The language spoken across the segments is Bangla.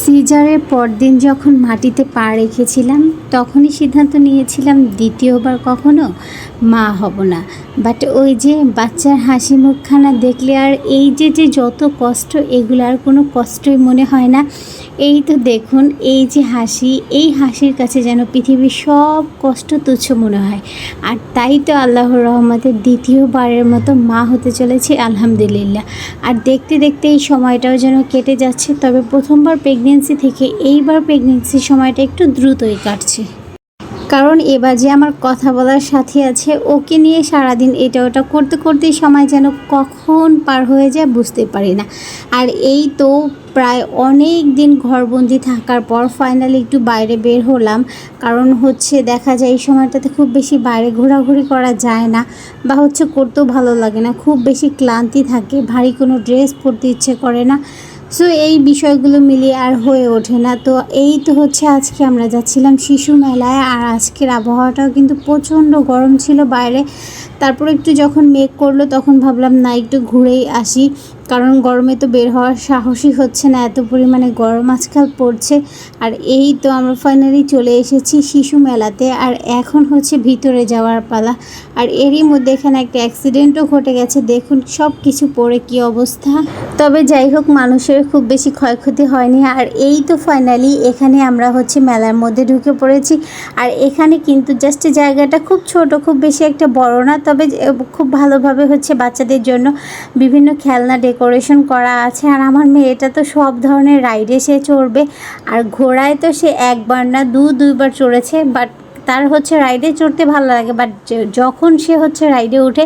সিজারের পরদিন যখন মাটিতে পা রেখেছিলাম তখনই সিদ্ধান্ত নিয়েছিলাম দ্বিতীয়বার কখনো মা হব না। বাট ওই যে বাচ্চার হাসি মুখখানা দেখলে আর এই যে যত কষ্ট, এগুলো আর কোনো কষ্টই মনে হয় না। এই তো দেখুন, এই যে হাসি, এই হাসির কাছে যেন পৃথিবীর সব কষ্ট তুচ্ছ মনে হয়। আর তাই তো আল্লাহর রহমতে দ্বিতীয়বারের মতো মা হতে চলেছি, আলহামদুলিল্লাহ। আর দেখতে দেখতে এই সময়টাও যেন কেটে যাচ্ছে। তবে প্রথমবার প্রেগনেন্সি থেকে এইবার প্রেগনেন্সির সময়টা একটু দ্রুতই কাটছে, কারণ এবার যে আমার কথা বলার সাথী আছে, ওকে নিয়ে সারাদিন এটা ওটা করতে করতেই সময় যেন কখন পার হয়ে যায় বুঝতে পারি না। আর এই তো প্রায় অনেক দিন ঘরবন্দি থাকার পর ফাইনালি একটু বাইরে বের হলাম। কারণ হচ্ছে দেখা যায় এই সময়টাতে খুব বেশি বাইরে ঘোরাঘুরি করা যায় না, বা হচ্ছে করতেও ভালো লাগে না, খুব বেশি ক্লান্তি থাকে, ভারী কোনো ড্রেস পরতে ইচ্ছে করে না। সো এই বিষয়গুলো মিলিয়ে আর হয়ে ওঠে না। তো এই তো হচ্ছে আজকে আমরা যাচ্ছিলাম শিশু মেলায়, আর আজকের আবহাওয়াটাও কিন্তু প্রচণ্ড গরম ছিল বাইরে। তারপর একটু যখন মেঘ করলো তখন ভাবলাম না, একটু ঘুরেই আসি, কারণ গরমে তো বের হওয়ার সাহসই হচ্ছে না, এত পরিমাণে গরম আজকাল পড়ছে। আর এই তো আমরা ফাইনালি চলে এসেছি শিশু মেলাতে, আর এখন হচ্ছে ভিতরে যাওয়ার পালা। আর এরই মধ্যে এখানে একটা অ্যাক্সিডেন্টও ঘটে গেছে, দেখুন সব কিছু পড়ে কী অবস্থা। তবে যাই হোক, মানুষের খুব বেশি ক্ষয়ক্ষতি হয়নি। আর এই তো ফাইনালি এখানে আমরা হচ্ছে মেলার মধ্যে ঢুকে পড়েছি। আর এখানে কিন্তু জাস্ট জায়গাটা খুব ছোট, খুব বেশি একটা বড় না, তবে খুব ভালোভাবে হচ্ছে বাচ্চাদের জন্য বিভিন্ন খেলনা ডেকোরেশন করা আছে। আর আমার মেয়েটা তো সব ধরনের রাইডে সে চড়বে, আর ঘোড়ায় তো সে একবার না দুইবার চড়েছে। বাট তার হচ্ছে রাইডে চড়তে ভালো লাগে, বাট যখন সে হচ্ছে রাইডে ওঠে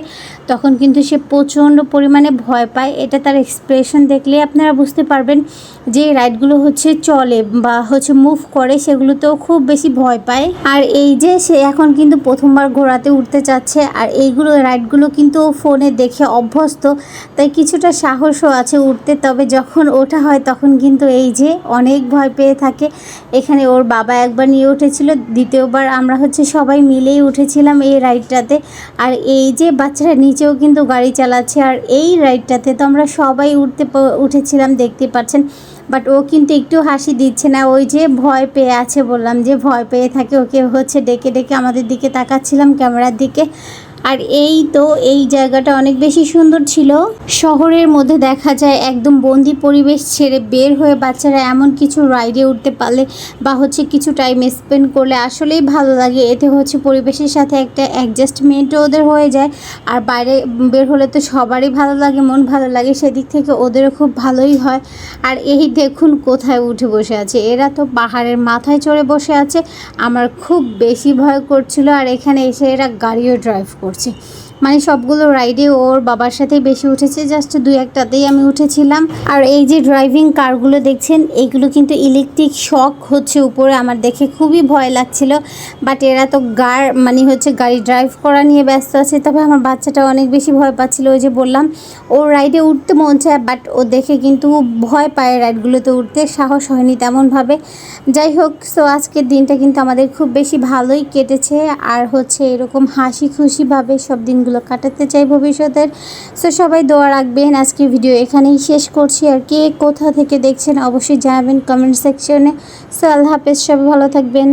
তখন কিন্তু সে প্রচণ্ড পরিমাণে ভয় পায়। এটা তার এক্সপ্রেশন দেখলে আপনারা বুঝতে পারবেন যে রাইডগুলো হচ্ছে চলে বা হচ্ছে মুভ করে, সেগুলোতেও খুব বেশি ভয় পায়। আর এই যে সে এখন কিন্তু প্রথমবার ঘোড়াতে উঠতে চাচ্ছে, আর এইগুলো রাইডগুলো কিন্তু ফোনে দেখে অভ্যস্ত, তাই কিছুটা সাহসও আছে উঠতে। তবে যখন ওঠা হয় তখন কিন্তু এই যে অনেক ভয় পেয়ে থাকে। এখানে ওর বাবা একবার নিয়ে উঠেছিল, দ্বিতীয়বার আমরা হচ্ছে সবাই মিলেই উঠেছিলাম এই রাইডটাতে। আর এই যে বাচ্চারা নিচেও কিন্তু গাড়ি চালাচ্ছে, আর এই রাইডটাতে তো আমরা সবাই উঠেছিলাম, দেখতে পাচ্ছেন। বাট ও কিন্তু একটু হাসি দিচ্ছে না, ওই যে ভয় পেয়ে আছে, বললাম যে ভয় পেয়ে থাকে, ওকে হচ্ছে ডেকে ডেকে আমাদের দিকে তাকাচ্ছিলাম, ক্যামেরার দিকে। আর এই তো এই জায়গাটা অনেক বেশি সুন্দর ছিল। শহরের মধ্যে দেখা যায় একদম বন্দি পরিবেশ ছেড়ে বের হয়ে বাচ্চারা এমন কিছু রাইডে উঠতে পারলে বা হচ্ছে কিছু টাইম স্পেন্ড করলে আসলেই ভালো লাগে। এতে হচ্ছে পরিবেশের সাথে একটা অ্যাডজাস্টমেন্টও ওদের হয়ে যায়। আর বাইরে বের হলে তো সবারই ভালো লাগে, মন ভালো লাগে, সেদিক থেকে ওদেরও খুব ভালোই হয়। আর এই দেখুন কোথায় উঠে বসে আছে, এরা তো পাহাড়ের মাথায় চড়ে বসে আছে। আমার খুব বেশি ভয় করছিল। আর এখানে এসে এরা গাড়িও ড্রাইভ করছে, মানে সবগুলো রাইডে ওর বাবার সাথেই বেশি উঠেছে, জাস্ট 2-1টাতেই আমি উঠেছিলাম। আর এই যে ড্রাইভিং কারগুলো দেখছেন, এইগুলো কিন্তু ইলেকট্রিক শক হচ্ছে উপরে, আমার দেখে খুবই ভয় লাগছিল। বাট এরা তো মানে হচ্ছে গাড়ি ড্রাইভ করা নিয়ে ব্যস্ত আছে। তবে আমার বাচ্চাটা অনেক বেশি ভয় পাচ্ছিল, ওই যে বললাম ওর রাইডে উঠতে মন চায়, বাট ও দেখে কিন্তু ভয় পায় রাইডগুলোতে উঠতে, সাহস হয়নি তেমনভাবে। যাই হোক, সো আজকের দিনটা কিন্তু আমাদের খুব বেশি ভালোই কেটেছে। আর হচ্ছে এরকম হাসি খুশিভাবে সব দিনগুলো কাটাতে চাই ভবিষ্যতের। সো সবাই দোয়া রাখবেন। আজকে ভিডিও এখানেই শেষ করছি। আর কে কোথা থেকে দেখছেন অবশ্যই জানাবেন কমেন্ট সেকশনে। সো আল্লাহ হাফেজ, সবাই ভালো থাকবেন।